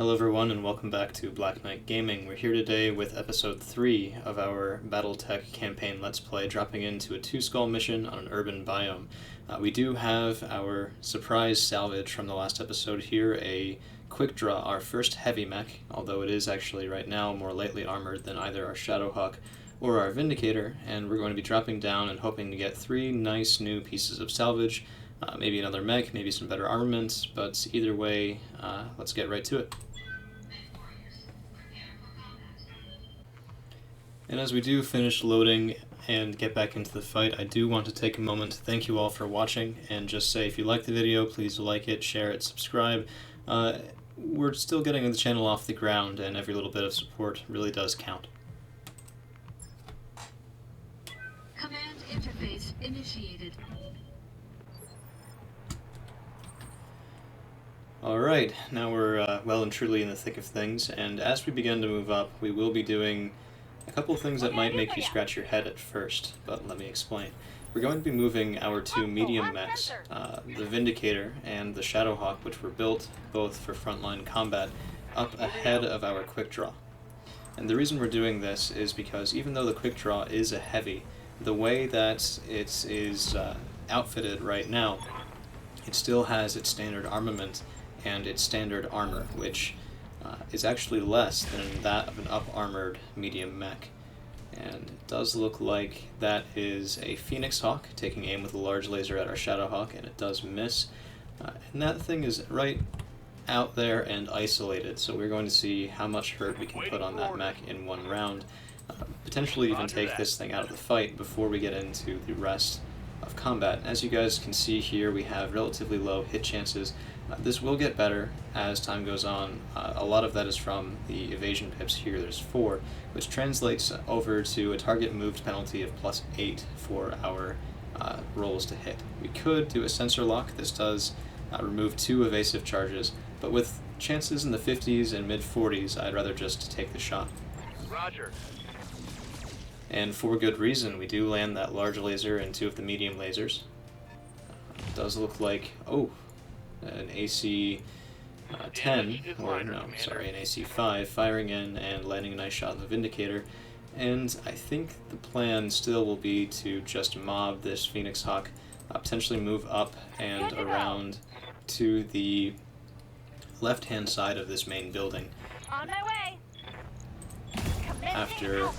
Hello everyone and welcome back to Black Knight Gaming. We're here today with episode 3 of our BattleTech Campaign Let's Play, dropping into a 2-skull mission on an urban biome. We do have our surprise salvage from the last episode here, a quick draw, our first heavy mech, although it is actually right now more lightly armored than either our Shadowhawk or our Vindicator, and we're going to be dropping down and hoping to get 3 nice new pieces of salvage. Maybe another mech, maybe some better armaments, but either way, let's get right to it. And as we do finish loading and get back into the fight, I do want to take a moment to thank you all for watching and just say if you like the video, please like it, share it, subscribe. We're still getting the channel off the ground, and every little bit of support really does count. Command interface initiated. Alright, now we're well and truly in the thick of things, and as we begin to move up, we will be doing a couple of things that might make you scratch your head at first, but let me explain. We're going to be moving our 2 medium mechs, the Vindicator and the Shadowhawk, which were built both for frontline combat, up ahead of our quick draw. And the reason we're doing this is because even though the quick draw is a heavy, the way that it is outfitted right now, it still has its standard armament and its standard armor, which is actually less than that of an up-armored medium mech. And it does look like that is a Phoenix Hawk taking aim with a large laser at our Shadowhawk, and it does miss. And that thing is right out there and isolated, so we're going to see how much hurt we can put on that mech in one round. Potentially even take this thing out of the fight before we get into the rest of combat. As you guys can see here, we have relatively low hit chances. This will get better as time goes on. A lot of that is from the evasion pips here. There's 4, which translates over to a target moved penalty of +8 for our rolls to hit. We could do a sensor lock. This does remove 2 evasive charges, but with chances in the 50s and mid-40s, I'd rather just take the shot. Roger. And for good reason, we do land that large laser and 2 of the medium lasers. It does look like, an AC 10, or no, sorry, an AC 5, firing in and landing a nice shot on the Vindicator. And I think the plan still will be to just mob this Phoenix Hawk, potentially move up and around to the left-hand side of this main building. On my way. After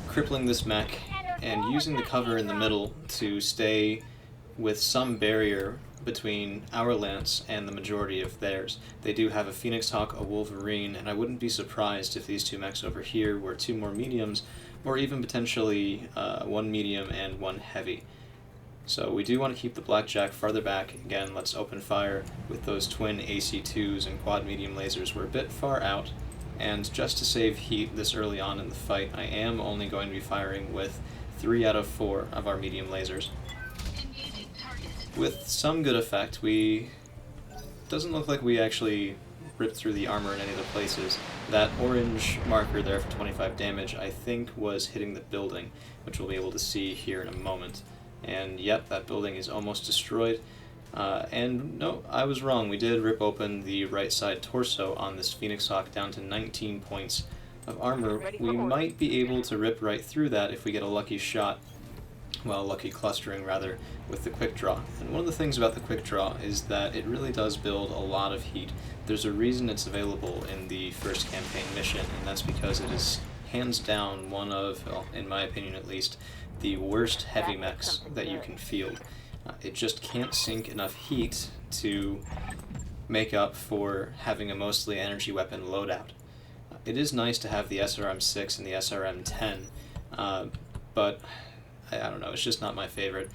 crippling this mech and using the cover in the middle to stay with some barrier between our lance and the majority of theirs. They do have a Phoenix Hawk, a Wolverine, and I wouldn't be surprised if these 2 mechs over here were 2 more mediums, or even potentially 1 medium and 1 heavy. So we do want to keep the Blackjack farther back. Again, let's open fire with those twin AC2s and quad medium lasers. We're a bit far out, and just to save heat this early on in the fight, I am only going to be firing with 3 out of 4 of our medium lasers. With some good effect. Doesn't look like we actually ripped through the armor in any of the places. That orange marker there for 25 damage, I think, was hitting the building, which we'll be able to see here in a moment. And yep, that building is almost destroyed. And no, I was wrong. We did rip open the right side torso on this Phoenix Hawk down to 19 points of armor. We might be able to rip right through that if we get a lucky shot. Well, lucky clustering, rather, with the quick draw. And one of the things about the quick draw is that it really does build a lot of heat. There's a reason it's available in the first campaign mission, and that's because it is hands down one of, well, in my opinion at least, the worst heavy mechs that you can field. It just can't sink enough heat to make up for having a mostly energy weapon loadout. It is nice to have the SRM-6 and the SRM-10, but I don't know, it's just not my favorite.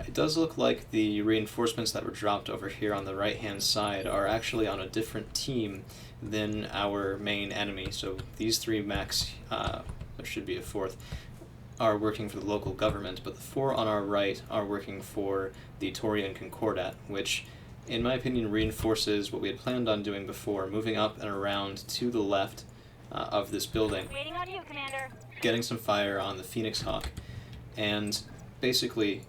It does look like the reinforcements that were dropped over here on the right-hand side are actually on a different team than our main enemy. So these 3 mechs, there should be a 4th, are working for the local government, but the 4 on our right are working for the Taurian Concordat, which, in my opinion, reinforces what we had planned on doing before, moving up and around to the left of this building, Waiting on you, Commander. getting some fire on the Phoenix Hawk, and basically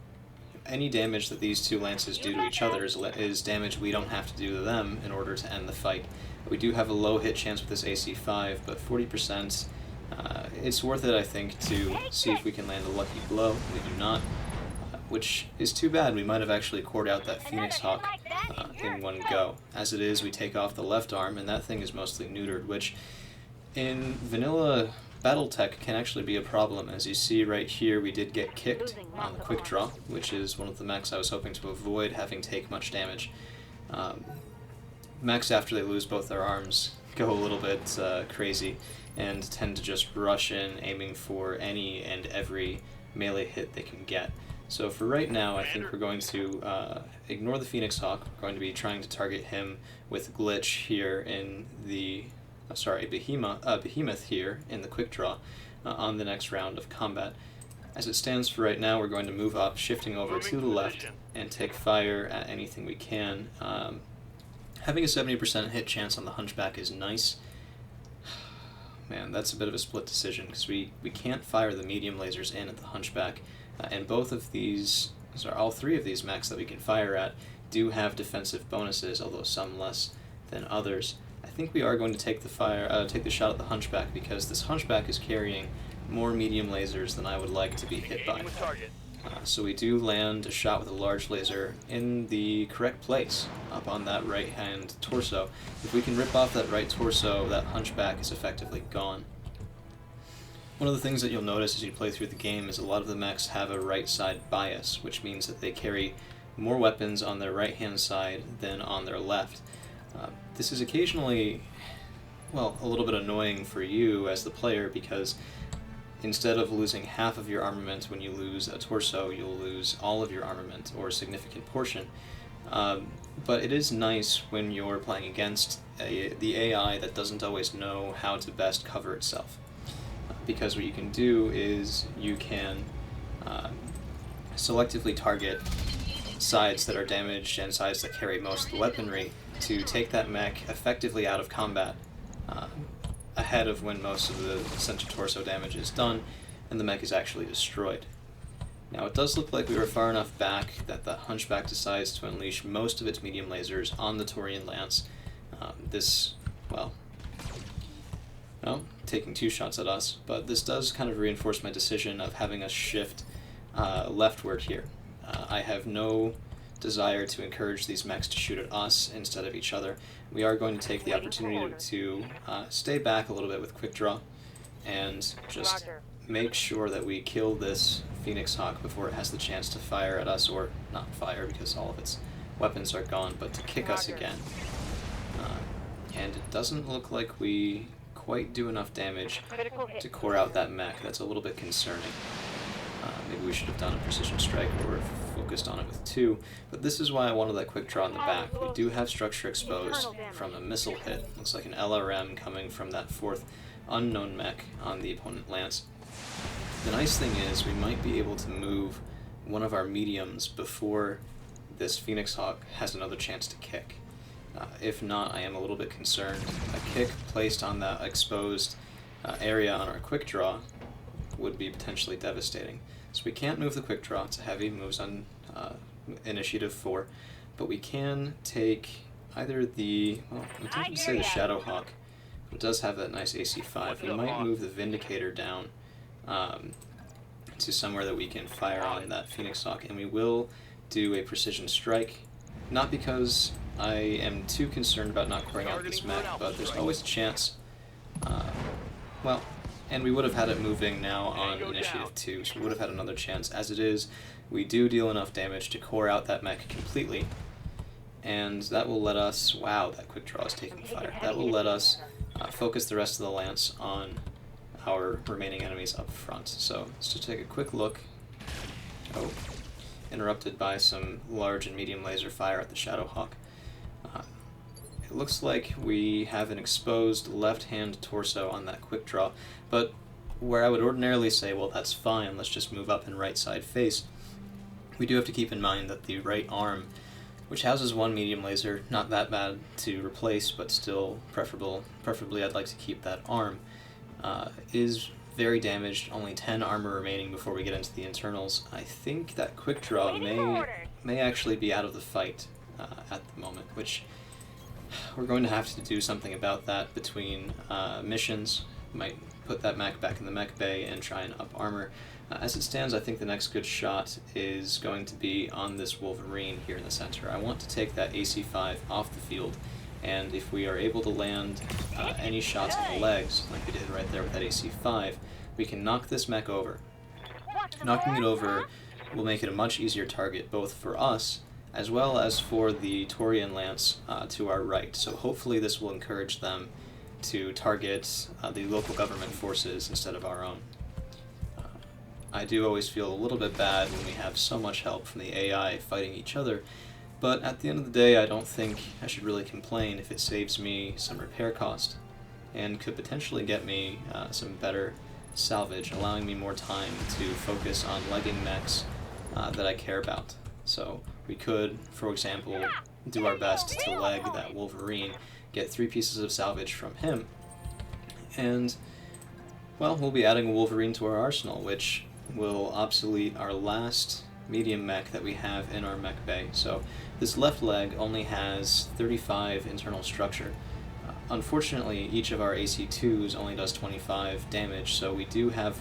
any damage that these two lances do to each other is damage we don't have to do to them in order to end the fight. We do have a low hit chance with this AC5, but 40%, it's worth it, I think, to see if we can land a lucky blow. We do not, which is too bad. We might have actually cored out that Phoenix Hawk in one go. As it is, we take off the left arm, and that thing is mostly neutered, which in vanilla BattleTech can actually be a problem. As you see right here, we did get kicked on the quick draw, which is one of the mechs I was hoping to avoid having take much damage. Mechs, after they lose both their arms, go a little bit crazy and tend to just rush in, aiming for any and every melee hit they can get. So for right now, I think we're going to ignore the Phoenix Hawk. We're going to be trying to target him with Glitch here in the... Behemoth here in the quick draw on the next round of combat. As it stands for right now, we're going to move up, shifting over to the left, and take fire at anything we can. Having a 70% hit chance on the Hunchback is nice. Man, that's a bit of a split decision, because we can't fire the medium lasers in at the Hunchback, and both of these, all three of these mechs that we can fire at do have defensive bonuses, although some less than others. I think we are going to take the shot at the Hunchback, because this Hunchback is carrying more medium lasers than I would like to be hit by. So we do land a shot with a large laser in the correct place, up on that right-hand torso. If we can rip off that right torso, that Hunchback is effectively gone. One of the things that you'll notice as you play through the game is a lot of the mechs have a right-side bias, which means that they carry more weapons on their right-hand side than on their left. This is occasionally, well, a little bit annoying for you as the player, because instead of losing half of your armament when you lose a torso, you'll lose all of your armament, or a significant portion. But it is nice when you're playing against the AI that doesn't always know how to best cover itself. Because what you can do is you can selectively target sides that are damaged and sides that carry most of the weaponry to take that mech effectively out of combat ahead of when most of the center torso damage is done and the mech is actually destroyed. Now it does look like we were far enough back that the Hunchback decides to unleash most of its medium lasers on the Taurian Lance. Taking two shots at us, but this does kind of reinforce my decision of having us shift leftward here. I have no desire to encourage these mechs to shoot at us instead of each other. We are going to take the opportunity to stay back a little bit with quick draw and just make sure that we kill this Phoenix Hawk before it has the chance to fire at us, or not fire because all of its weapons are gone, but to kick us again. And it doesn't look like we quite do enough damage to core out that mech. That's a little bit concerning. Maybe we should have done a precision strike or focused on it with two, but this is why I wanted that quick draw in the back. We do have structure exposed from a missile hit. Looks like an LRM coming from that fourth unknown mech on the opponent lance. The nice thing is we might be able to move one of our mediums before this Phoenix Hawk has another chance to kick. If not, I am a little bit concerned. A kick placed on that exposed area on our quick draw would be potentially devastating. So we can't move the quick draw, it's a heavy, moves on initiative 4, but we can take either the, well, I'm tempted to say the Shadow Hawk, but it does have that nice AC5. We might move the Vindicator down to somewhere that we can fire on that Phoenix Hawk, and we will do a precision strike, not because I am too concerned about not coring out this mech, but there's always a chance, and we would have had it moving now on initiative 2, so we would have had another chance. As it is, we do deal enough damage to core out that mech completely, and that will let us, wow, that quick draw is taking fire, that will let us focus the rest of the lance on our remaining enemies up front. So let's just take a quick look. Oh, interrupted by some large and medium laser fire at the Shadow Hawk. It looks like we have an exposed left-hand torso on that quick draw, but where I would ordinarily say, well, that's fine, let's just move up and right side face, we do have to keep in mind that the right arm, which houses one medium laser, not that bad to replace, but still preferably I'd like to keep that arm, is very damaged, only 10 armor remaining before we get into the internals. I think that quick draw may actually be out of the fight at the moment, which we're going to have to do something about that between missions. Might put that mech back in the mech bay and try and up armor. As it stands, I think the next good shot is going to be on this Wolverine here in the center. I want to take that AC-5 off the field, and if we are able to land any shots in the legs, like we did right there with that AC-5, we can knock this mech over. Knocking it over will make it a much easier target, both for us as well as for the Taurian Lance to our right. So hopefully this will encourage them to target the local government forces instead of our own. I do always feel a little bit bad when we have so much help from the AI fighting each other, but at the end of the day I don't think I should really complain if it saves me some repair cost and could potentially get me some better salvage, allowing me more time to focus on legging mechs that I care about. So we could, for example, do our best to leg that Wolverine, get 3 pieces of salvage from him, and, well, we'll be adding a Wolverine to our arsenal, which will obsolete our last medium mech that we have in our mech bay. So this left leg only has 35 internal structure. Unfortunately, each of our AC2s only does 25 damage, so we do have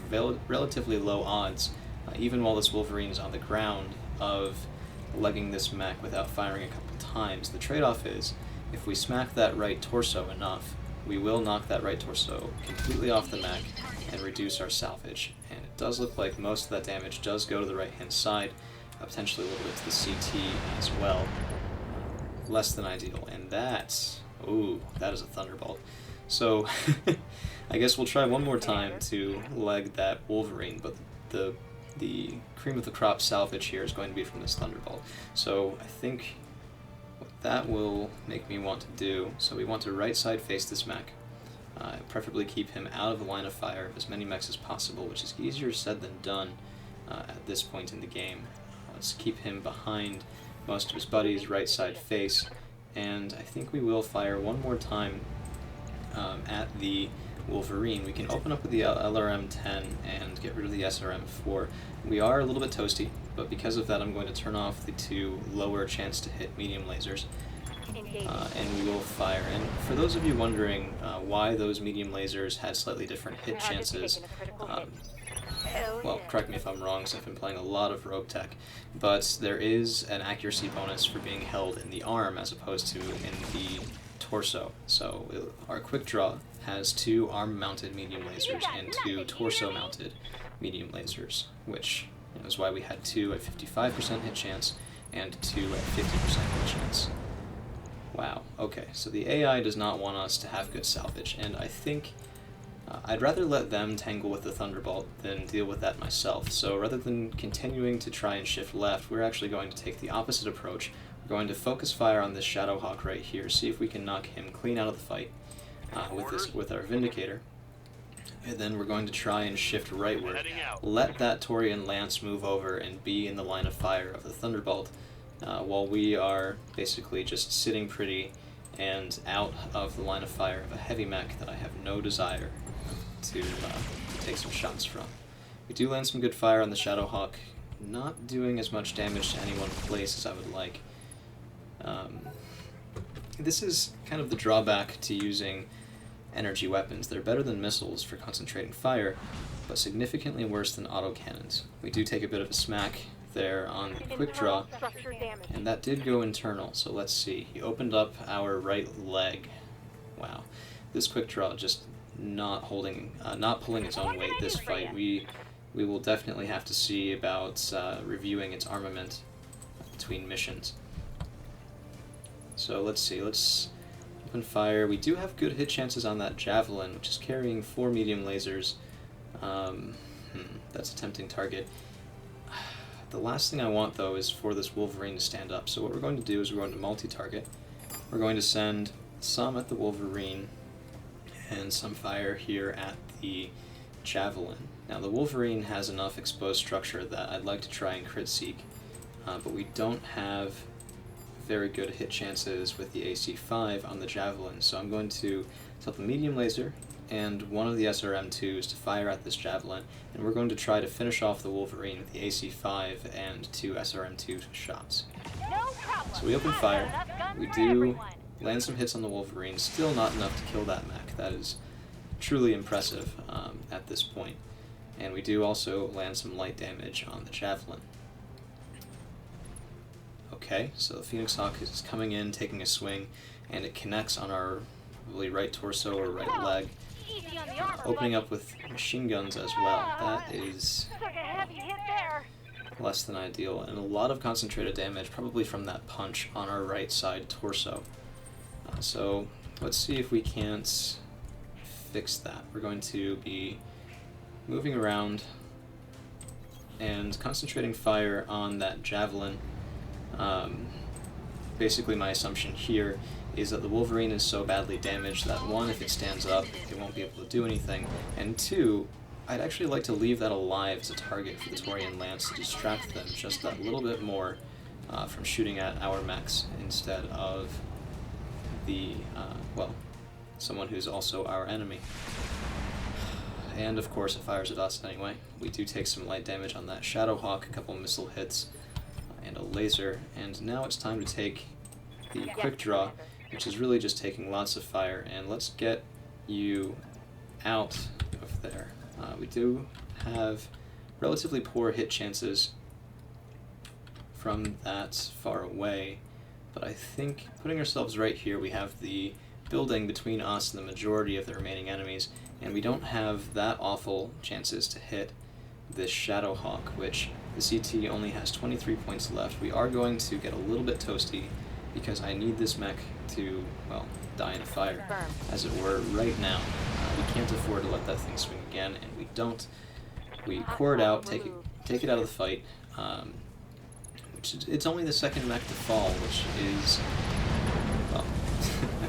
relatively low odds, even while this Wolverine is on the ground, of legging this mech without firing a couple times. The trade-off is, if we smack that right torso enough, we will knock that right torso completely off the mech and reduce our salvage. And it does look like most of that damage does go to the right-hand side, potentially a little bit to the CT as well. Less than ideal, and that's... ooh, that is a Thunderbolt. So, I guess we'll try one more time to leg that Wolverine, but the cream of the crop salvage here is going to be from this Thunderbolt. So I think what that will make me want to do, so we want to right side face this mech, preferably keep him out of the line of fire of as many mechs as possible, which is easier said than done at this point in the game. Let's keep him behind most of his buddies, right side face, and I think we will fire one more time at the Wolverine. We can open up with the LRM-10 and get rid of the SRM-4. We are a little bit toasty, but because of that I'm going to turn off the 2 lower chance to hit medium lasers, and we will fire. And for those of you wondering why those medium lasers had slightly different hit chances, well, correct me if I'm wrong, so I've been playing a lot of Rogue Tech, but there is an accuracy bonus for being held in the arm as opposed to in the torso. So our quick draw has 2 arm-mounted medium lasers and 2 torso-mounted medium lasers, which is why we had 2 at 55% hit chance and 2 at 50% hit chance. Wow, okay, so the AI does not want us to have good salvage, and I think I'd rather let them tangle with the Thunderbolt than deal with that myself. So rather than continuing to try and shift left, we're actually going to take the opposite approach. We're going to focus fire on this Shadowhawk right here, see if we can knock him clean out of the fight with our Vindicator. And then we're going to try and shift rightward. Let that Taurian Lance move over and be in the line of fire of the Thunderbolt, while we are basically just sitting pretty and out of the line of fire of a heavy mech that I have no desire to take some shots from. We do land some good fire on the Shadowhawk, not doing as much damage to any one place as I would like. This is kind of the drawback to using energy weapons. They're better than missiles for concentrating fire, but significantly worse than autocannons. We do take a bit of a smack there on the quick draw, and that did go internal, so let's see. He opened up our right leg. Wow. This quick draw just not pulling its own weight this fight. We will definitely have to see about reviewing its armament between missions. So let's see, let's open fire. We do have good hit chances on that Javelin, which is carrying 4 medium lasers. That's a tempting target. The last thing I want, though, is for this Wolverine to stand up. So what we're going to do is we're going to multi-target. We're going to send some at the Wolverine and some fire here at the Javelin. Now, the Wolverine has enough exposed structure that I'd like to try and crit seek, but we don't have very good hit chances with the AC-5 on the Javelin, so I'm going to tell the medium laser and one of the SRM-2s to fire at this javelin, and we're going to try to finish off the Wolverine with the AC-5 and 2 SRM-2 shots. So we open fire, we do land some hits on the Wolverine, still not enough to kill that mech. That is truly impressive at this point. And we do also land some light damage on the javelin. Okay, so the Phoenix Hawk is coming in, taking a swing, and it connects on our probably right torso or right leg, opening up with machine guns as well. That is less than ideal, and a lot of concentrated damage, probably from that punch on our right side torso. So let's see if we can't fix that. We're going to be moving around and concentrating fire on that javelin. Basically my assumption here is that the Wolverine is so badly damaged that, one, if it stands up, it won't be able to do anything, and two, I'd actually like to leave that alive as a target for the Taurian Lance to distract them just that little bit more from shooting at our mechs instead of the, well, someone who's also our enemy. And of course it fires at us anyway. We do take some light damage on that Shadowhawk, a couple missile hits, and a laser, and now it's time to take the quick draw, which is really just taking lots of fire, and let's get you out of there. We do have relatively poor hit chances from that far away, but I think putting ourselves right here, we have the building between us and the majority of the remaining enemies, and we don't have that awful chances to hit this Shadowhawk, which the CT only has 23 points left. We are going to get a little bit toasty because I need this mech to, well, die in a fire, as it were, right now. We can't afford to let that thing swing again, and we don't. We core it out, take it out of the fight. It's only the second mech to fall, which is, well,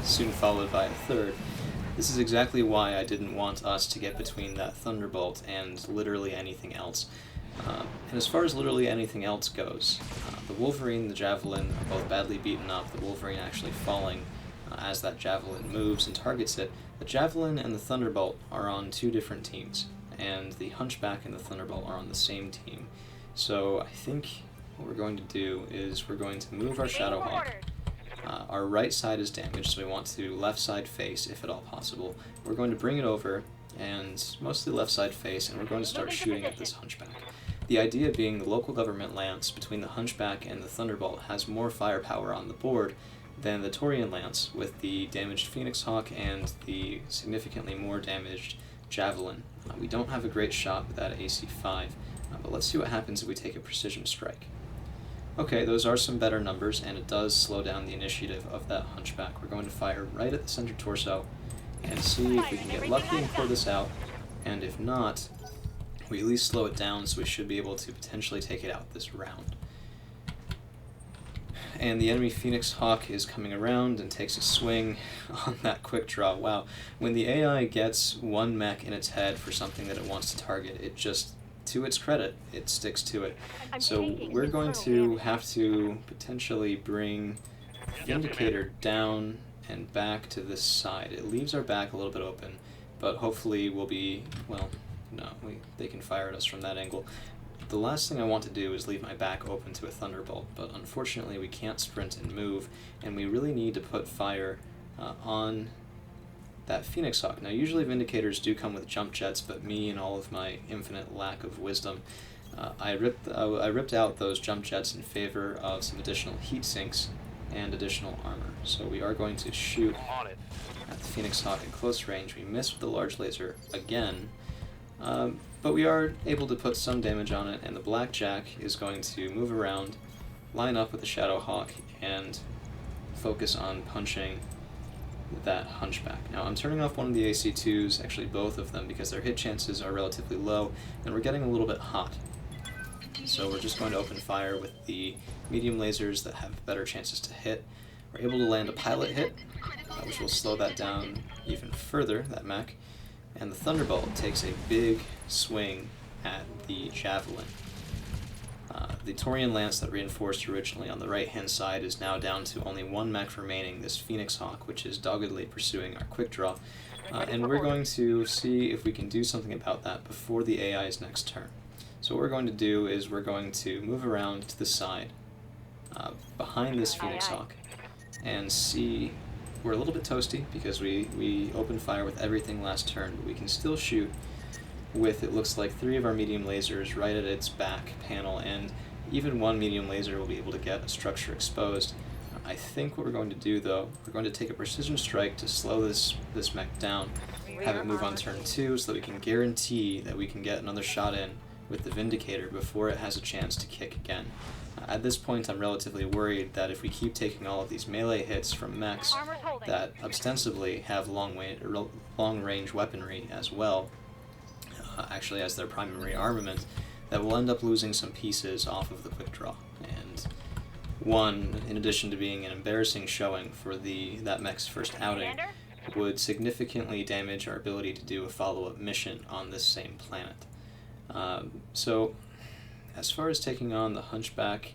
soon followed by a third. This is exactly why I didn't want us to get between that Thunderbolt and literally anything else. And as far as literally anything else goes, the Wolverine and the Javelin are both badly beaten up, the Wolverine actually falling as that Javelin moves and targets it. The Javelin and the Thunderbolt are on two different teams, and the Hunchback and the Thunderbolt are on the same team. So I think what we're going to do is we're going to move our Shadowhawk. Our right side is damaged, so we want to left side face, if at all possible. We're going to bring it over, and mostly left side face, and we're going to start shooting at this Hunchback. The idea being the local government lance between the Hunchback and the Thunderbolt has more firepower on the board than the Taurian lance with the damaged Phoenix Hawk and the significantly more damaged Javelin. We don't have a great shot with that AC-5, but let's see what happens if we take a precision strike. Okay, those are some better numbers, and it does slow down the initiative of that Hunchback. We're going to fire right at the center torso and see if we can get lucky and pull this out, and if not, we at least slow it down, so we should be able to potentially take it out this round. And the enemy Phoenix Hawk is coming around and takes a swing on that quick draw. Wow, when the AI gets one mech in its head for something that it wants to target, it just, to its credit, it sticks to it. So we're going to have to potentially bring Vindicator down and back to this side. It leaves our back a little bit open, but hopefully we'll be, well, no, they can fire at us from that angle. The last thing I want to do is leave my back open to a Thunderbolt, but unfortunately we can't sprint and move, and we really need to put fire on that Phoenix Hawk. Now usually Vindicators do come with jump jets, but me and all of my infinite lack of wisdom, I ripped out those jump jets in favor of some additional heat sinks and additional armor. So we are going to shoot at the Phoenix Hawk at close range. We miss with the large laser again, but we are able to put some damage on it, and the Blackjack is going to move around, line up with the Shadowhawk, and focus on punching that Hunchback. Now I'm turning off one of the AC-2s, actually both of them, because their hit chances are relatively low, and we're getting a little bit hot. So we're just going to open fire with the medium lasers that have better chances to hit. We're able to land a pilot hit, which will slow that down even further, that mech. And the Thunderbolt takes a big swing at the Javelin. The Taurian Lance that reinforced originally on the right-hand side is now down to only one mech remaining, this Phoenix Hawk, which is doggedly pursuing our quick draw. and we're going to see if we can do something about that before the AI's next turn. So what we're going to do is we're going to move around to the side, behind this Phoenix Hawk, and see. We're a little bit toasty because we opened fire with everything last turn, but we can still shoot with, it looks like, 3 of our medium lasers right at its back panel, and even 1 medium laser will be able to get a structure exposed. I think what we're going to do, though, we're going to take a precision strike to slow this mech down, have it move on turn 2 so that we can guarantee that we can get another shot in with the Vindicator before it has a chance to kick again. At this point, I'm relatively worried that if we keep taking all of these melee hits from mechs that ostensibly have long-range weaponry as well, actually as their primary armament, that we'll end up losing some pieces off of the quick draw. And one, in addition to being an embarrassing showing for that mech's first outing, would significantly damage our ability to do a follow-up mission on this same planet. So, as far as taking on the Hunchback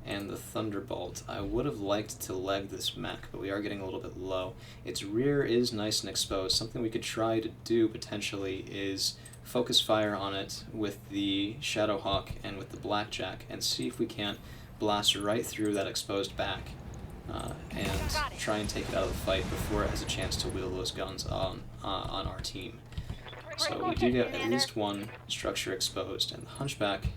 and the Thunderbolt, I would have liked to leg this mech, but we are getting a little bit low. Its rear is nice and exposed. Something we could try to do, potentially, is focus fire on it with the Shadowhawk and with the Blackjack, and see if we can't blast right through that exposed back, and try and take it out of the fight before it has a chance to wield those guns on our team. So we do get at least 1 structure exposed, and the Hunchback,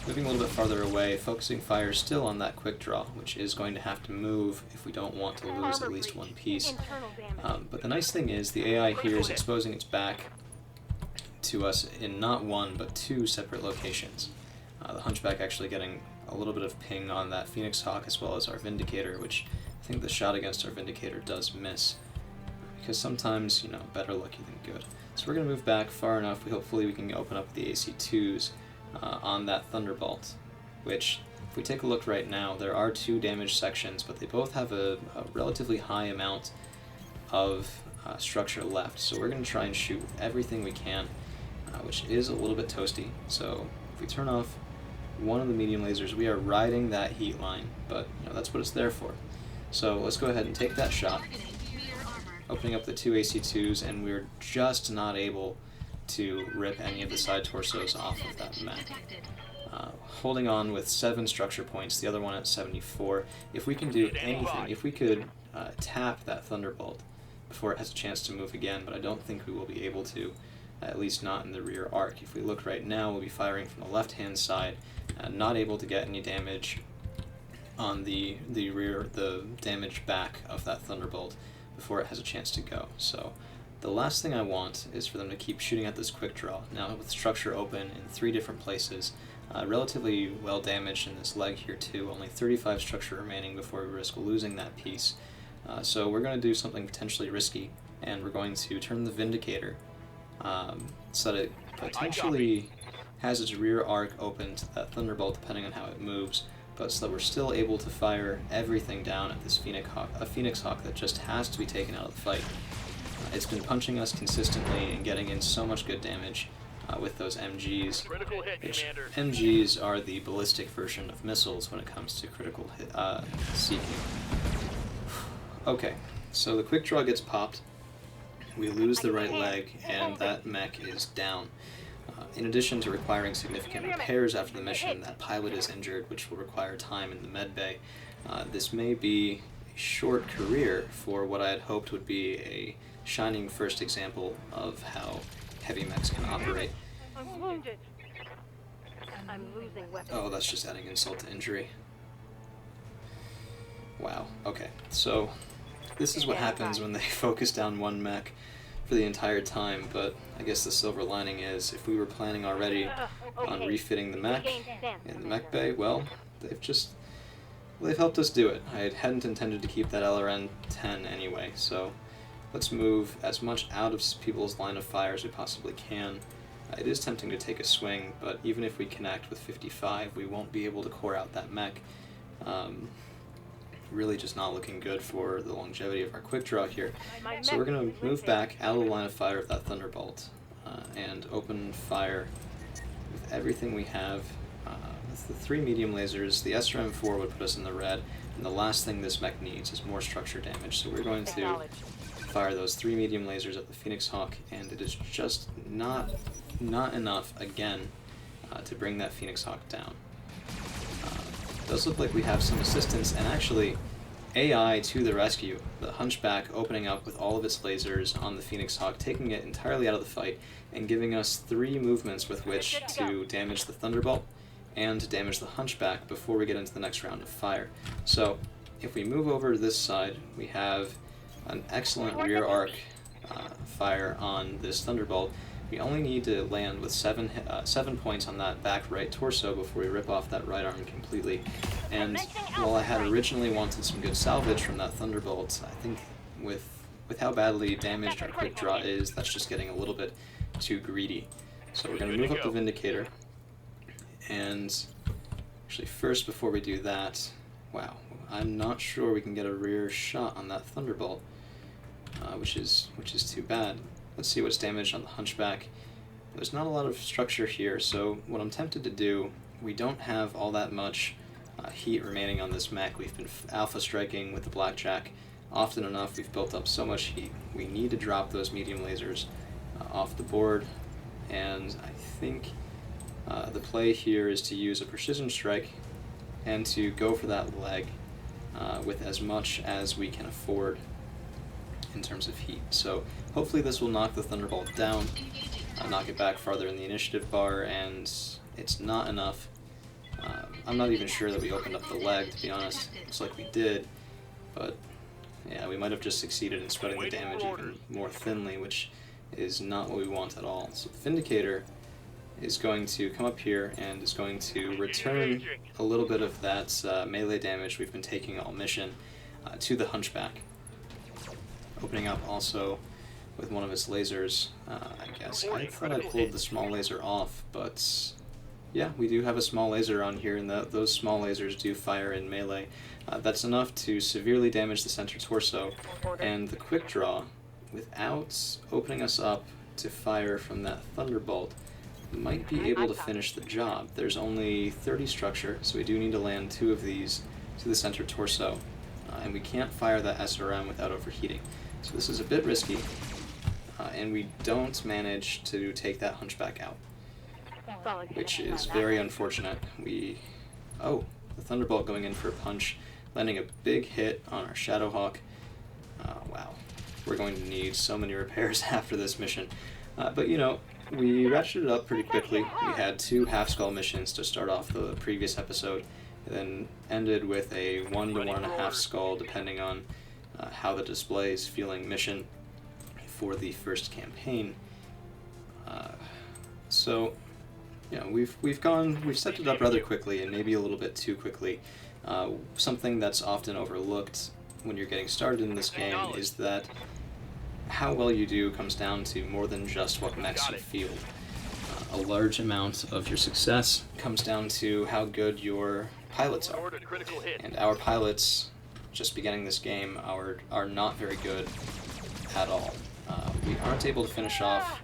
moving a little bit farther away, focusing fire still on that quick draw, which is going to have to move if we don't want to lose at least 1 piece. But the nice thing is the AI here is exposing its back to us in not 1 but 2 separate locations. The Hunchback actually getting a little bit of ping on that Phoenix Hawk as well as our Vindicator, which I think the shot against our Vindicator does miss, because sometimes, better lucky than good. So we're going to move back far enough, hopefully we can open up the AC2s on that Thunderbolt, which, if we take a look right now, there are 2 damaged sections, but they both have a relatively high amount of structure left. So we're going to try and shoot everything we can, which is a little bit toasty. So if we turn off 1 of the medium lasers, we are riding that heat line, but that's what it's there for. So let's go ahead and take that shot, opening up the 2 AC2s, and we're just not able to rip any of the side torsos off of that mech. Holding on with 7 structure points, the other one at 74. If we can do anything, if we could tap that Thunderbolt before it has a chance to move again, but I don't think we will be able to, at least not in the rear arc. If we look right now, we'll be firing from the left-hand side, not able to get any damage on the damaged back of that Thunderbolt before it has a chance to go. So the last thing I want is for them to keep shooting at this quick draw. Now with structure open in 3 different places, relatively well damaged in this leg here too, only 35 structure remaining before we risk losing that piece. So we're going to do something potentially risky, and we're going to turn the Vindicator so that it potentially has its rear arc open to that Thunderbolt depending on how it moves, but so that we're still able to fire everything down at this Phoenix Hawk that just has to be taken out of the fight. It's been punching us consistently and getting in so much good damage with those MGs. Which MGs are the ballistic version of missiles when it comes to critical hit seeking. Okay, so the quick draw gets popped, we lose the right leg, and that mech is down. In addition to requiring significant repairs after the mission, that pilot is injured, which will require time in the med bay. This may be a short career for what I had hoped would be a shining first example of how heavy mechs can operate. I'm wounded. I'm losing weapons. Oh, that's just adding insult to injury. Wow, okay. So, this is what happens when they focus down one mech for the entire time, but I guess the silver lining is, if we were planning already on refitting the mech in the mech bay, well, they've helped us do it. I hadn't intended to keep that LRN-10 anyway, so let's move as much out of people's line of fire as we possibly can. It is tempting to take a swing, but even if we connect with 55, we won't be able to core out that mech. Really just not looking good for the longevity of our quick draw here. So we're going to move back out of the line of fire of that Thunderbolt and open fire with everything we have. With the 3 medium lasers, the SRM-4 would put us in the red, and the last thing this mech needs is more structure damage. So we're going to fire those 3 medium lasers at the Phoenix Hawk, and it is just not enough again to bring that Phoenix Hawk down. It does look like we have some assistance, and actually AI to the rescue. The Hunchback opening up with all of its lasers on the Phoenix Hawk, taking it entirely out of the fight, and giving us 3 movements with which to damage the Thunderbolt and to damage the Hunchback before we get into the next round of fire. So if we move over to this side, we have an excellent rear arc fire on this Thunderbolt. We only need to land with 7 points on that back right torso before we rip off that right arm completely. And while I had originally wanted some good salvage from that Thunderbolt, I think with how badly damaged our quick draw is, that's just getting a little bit too greedy. So we're going to move up the Vindicator, and actually first before we do that, wow, I'm not sure we can get a rear shot on that Thunderbolt, which is too bad. Let's see what's damaged on the Hunchback. There's not a lot of structure here, so what I'm tempted to do, we don't have all that much heat remaining on this mech. We've been alpha striking with the Blackjack often enough. We've built up so much heat. We need to drop those medium lasers off the board, and I think the play here is to use a precision strike and to go for that leg with as much as we can afford in terms of heat. So hopefully this will knock the Thunderbolt down, knock it back farther in the initiative bar, and it's not enough. I'm not even sure that we opened up the leg, to be honest. Looks like we did, but yeah, we might have just succeeded in spreading the damage even more thinly, which is not what we want at all. So Vindicator is going to come up here and is going to return a little bit of that melee damage we've been taking all mission to the Hunchback. Opening up also with one of its lasers, I guess. I thought I pulled the small laser off, but yeah, we do have a small laser on here, and those small lasers do fire in melee. That's enough to severely damage the center torso, and the quick draw, without opening us up to fire from that Thunderbolt, might be able to finish the job. There's only 30 structure, so we do need to land 2 of these to the center torso, and we can't fire that SRM without overheating. So this is a bit risky, and we don't manage to take that Hunchback out, which is very unfortunate. Oh, the Thunderbolt going in for a punch, landing a big hit on our Shadowhawk. Wow, we're going to need so many repairs after this mission. But you know, we ratcheted it up pretty quickly. We had 2 half-skull missions to start off the previous episode, and then ended with a 1 to 1.5 skull, depending on how the display is feeling mission for the first campaign. So, yeah, we've set it up rather quickly, and maybe a little bit too quickly. Something that's often overlooked when you're getting started in this game is that how well you do comes down to more than just what mechs you field. A large amount of your success comes down to how good your pilots are. And our pilots, just beginning this game, are not very good at all. We aren't able to finish off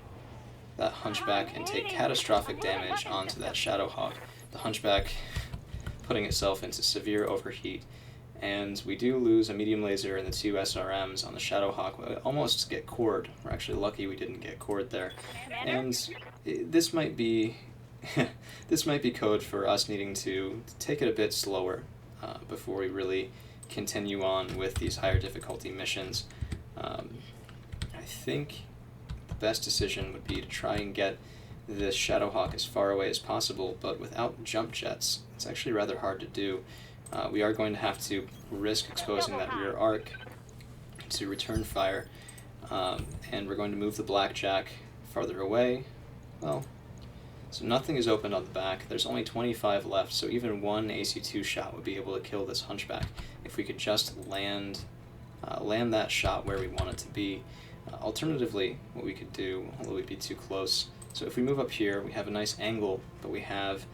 that Hunchback and take catastrophic damage onto that Shadowhawk. The Hunchback putting itself into severe overheat, and we do lose a medium laser and the 2 SRMs on the Shadowhawk. We almost get cored. We're actually lucky we didn't get cored there. And this might be this might be code for us needing to take it a bit slower before we really continue on with these higher difficulty missions. I think the best decision would be to try and get this Shadowhawk as far away as possible, but without jump jets, it's actually rather hard to do. We are going to have to risk exposing that rear arc to return fire, and we're going to move the Blackjack farther away. Well, so nothing is opened on the back. There's only 25 left, so even 1 AC2 shot would be able to kill this Hunchback if we could just land that shot where we want it to be. Alternatively, what we could do, although we'd be too close, so if we move up here, we have a nice angle, but we have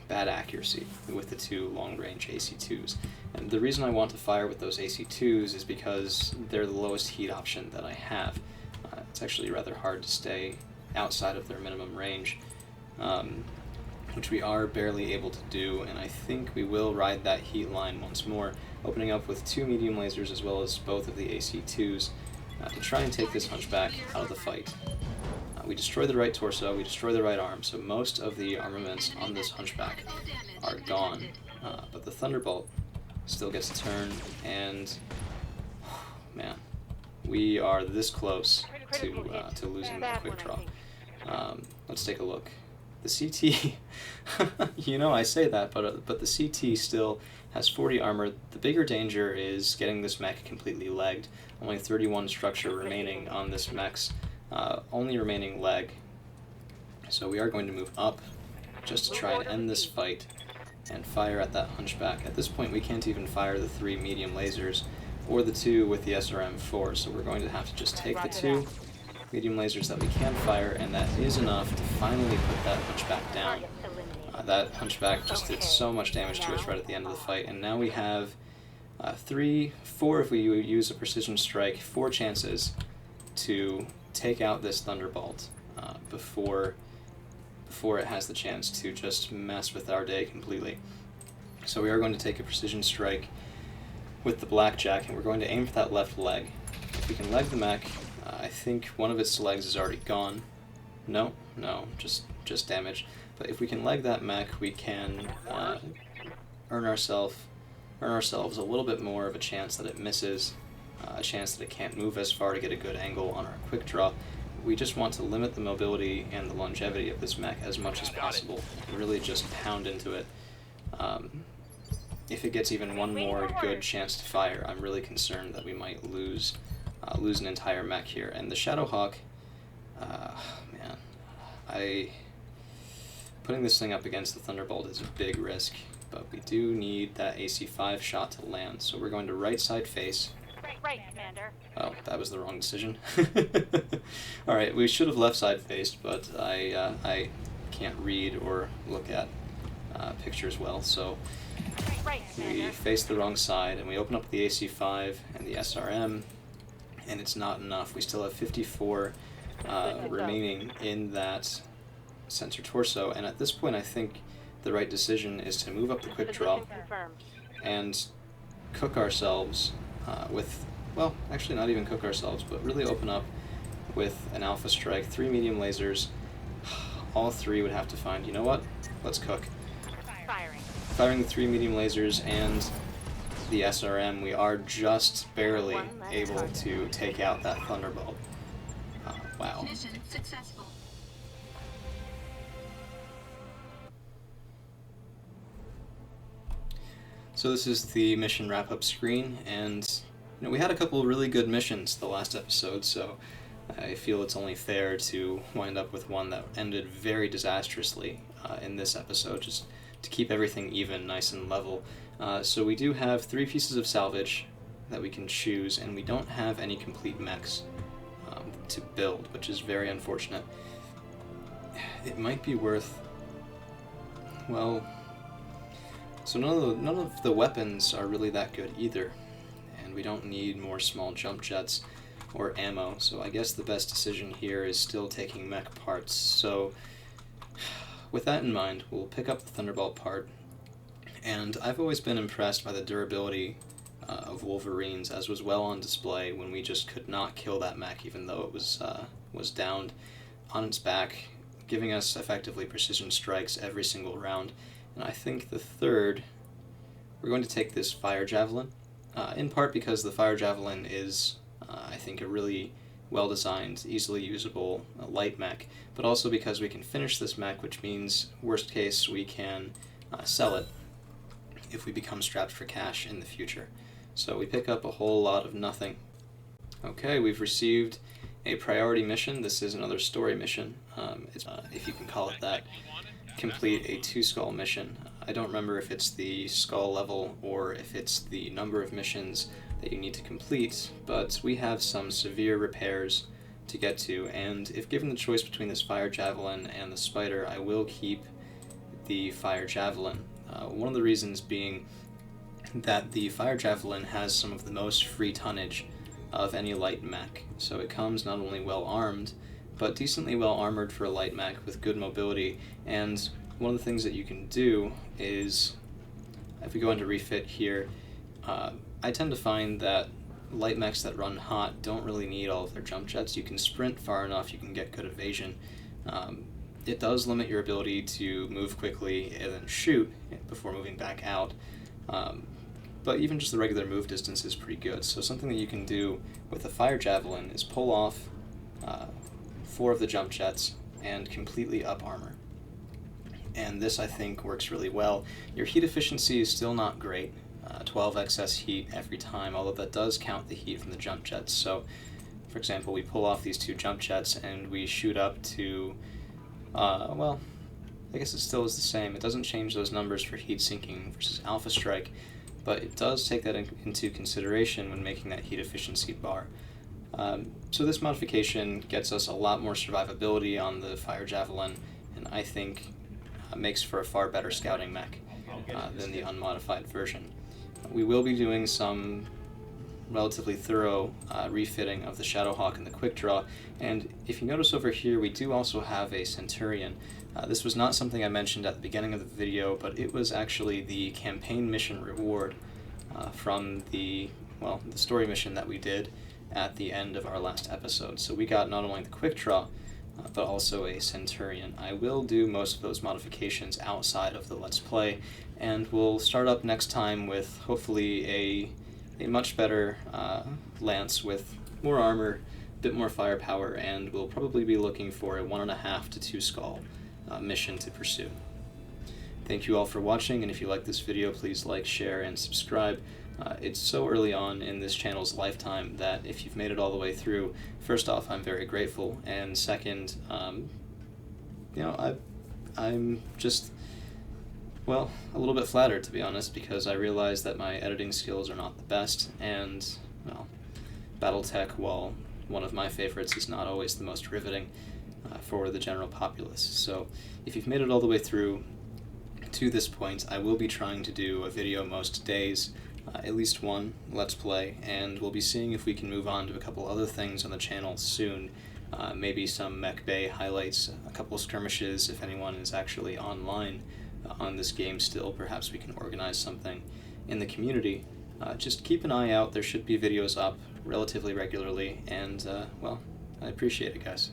bad accuracy with the 2 long-range AC2s. And the reason I want to fire with those AC2s is because they're the lowest heat option that I have. It's actually rather hard to stay outside of their minimum range, which we are barely able to do, and I think we will ride that heat line once more, opening up with 2 medium lasers as well as both of the AC2s. to try and take this Hunchback out of the fight. We destroy the right torso, we destroy the right arm, so most of the armaments on this Hunchback are gone. But the Thunderbolt still gets a turn, and man, we are this close to losing the quick draw. Let's take a look. The CT, you know, I say that, but the CT still has 40 armor. The bigger danger is getting this mech completely legged. Only 31 structure remaining on this mech's only remaining leg. So we are going to move up just to try and end this fight and fire at that Hunchback. At this point we can't even fire the 3 medium lasers or the 2 with the SRM-4, so we're going to have to just take the 2 medium lasers that we can fire, and that is enough to finally put that Hunchback down. That Hunchback just did so much damage to us right at the end of the fight, and now we have 4 if we use a precision strike, 4 chances to take out this Thunderbolt before it has the chance to just mess with our day completely. So we are going to take a precision strike with the Blackjack, and we're going to aim for that left leg. If we can leg the mech, I think one of its legs is already gone. No, just damage. But if we can leg that mech, we can earn ourselves a little bit more of a chance that it misses, a chance that it can't move as far to get a good angle on our quick draw. We just want to limit the mobility and the longevity of this mech as much as possible, and really just pound into it. If it gets even one more good chance to fire, I'm really concerned that we might lose an entire mech here. And the Shadowhawk, man, putting this thing up against the Thunderbolt is a big risk, but we do need that AC-5 shot to land, so we're going to right side face. Right, Commander. Oh, that was the wrong decision. Alright, we should have left side faced, but I can't read or look at pictures well, so we face the wrong side, and we open up the AC-5 and the SRM, and it's not enough. We still have 54 remaining in that sensor torso, and at this point I think the right decision is to move up the quick draw and cook ourselves with, well, actually not even cook ourselves, but really open up with an Alpha Strike, 3 medium lasers. All 3 would have to find, you know what, let's cook. Firing the 3 medium lasers and the SRM, we are just barely able to take out that Thunderbolt. Wow. Mission successful. So this is the mission wrap-up screen, and you know, we had a couple of really good missions the last episode, so I feel it's only fair to wind up with one that ended very disastrously in this episode, just to keep everything even, nice and level. So we do have 3 pieces of salvage that we can choose, and we don't have any complete mechs to build, which is very unfortunate. It might be worth, well, so none of the weapons are really that good either, and we don't need more small jump jets or ammo, so I guess the best decision here is still taking mech parts. So with that in mind, we'll pick up the Thunderbolt part, and I've always been impressed by the durability of Wolverines, as was well on display when we just could not kill that mech even though it was downed on its back, giving us effectively precision strikes every single round. And I think the third, we're going to take this Fire Javelin, in part because the Fire Javelin is, I think, a really well-designed, easily usable light mech, but also because we can finish this mech, which means, worst case, we can sell it if we become strapped for cash in the future. So we pick up a whole lot of nothing. Okay, we've received a priority mission. This is another story mission, if you can call it that. Complete a 2-skull mission. I don't remember if it's the skull level or if it's the number of missions that you need to complete, but we have some severe repairs to get to, and if given the choice between this Fire Javelin and the Spider, I will keep the Fire Javelin. One of the reasons being that the Fire Javelin has some of the most free tonnage of any light mech, so it comes not only well armed, but decently well armored for a light mech with good mobility. And one of the things that you can do is, if we go into refit here, I tend to find that light mechs that run hot don't really need all of their jump jets. You can sprint far enough, you can get good evasion. It does limit your ability to move quickly and then shoot before moving back out. But even just the regular move distance is pretty good. So something that you can do with a fire javelin is pull off 4 of the jump jets and completely up armor. And this, I think, works really well. Your heat efficiency is still not great, 12 excess heat every time, although that does count the heat from the jump jets. So, for example, we pull off these 2 jump jets and we shoot up to, well, I guess it still is the same. It doesn't change those numbers for heat sinking versus alpha strike, but it does take that into consideration when making that heat efficiency bar. So this modification gets us a lot more survivability on the fire javelin, and I think makes for a far better scouting mech than the unmodified version. We will be doing some relatively thorough refitting of the Shadowhawk and the Quick Draw, and if you notice over here, we do also have a Centurion. This was not something I mentioned at the beginning of the video, but it was actually the campaign mission reward from the story mission that we did at the end of our last episode. So we got not only the Quick Draw, but also a Centurion. I will do most of those modifications outside of the Let's Play, and we'll start up next time with hopefully a much better Lance with more armor, a bit more firepower, and we'll probably be looking for a 1.5 to 2 skull mission to pursue. Thank you all for watching, and if you like this video, please like, share, and subscribe. It's so early on in this channel's lifetime that if you've made it all the way through, first off, I'm very grateful, and second, I'm just, well, a little bit flattered, to be honest, because I realize that my editing skills are not the best, and, well, BattleTech, while one of my favorites, is not always the most riveting for the general populace. So if you've made it all the way through to this point, I will be trying to do a video most days, at least one Let's Play, and we'll be seeing if we can move on to a couple other things on the channel soon. Maybe some Mech Bay highlights, a couple skirmishes if anyone is actually online on this game still. Perhaps we can organize something in the community. Just keep an eye out, there should be videos up relatively regularly, and, well, I appreciate it, guys.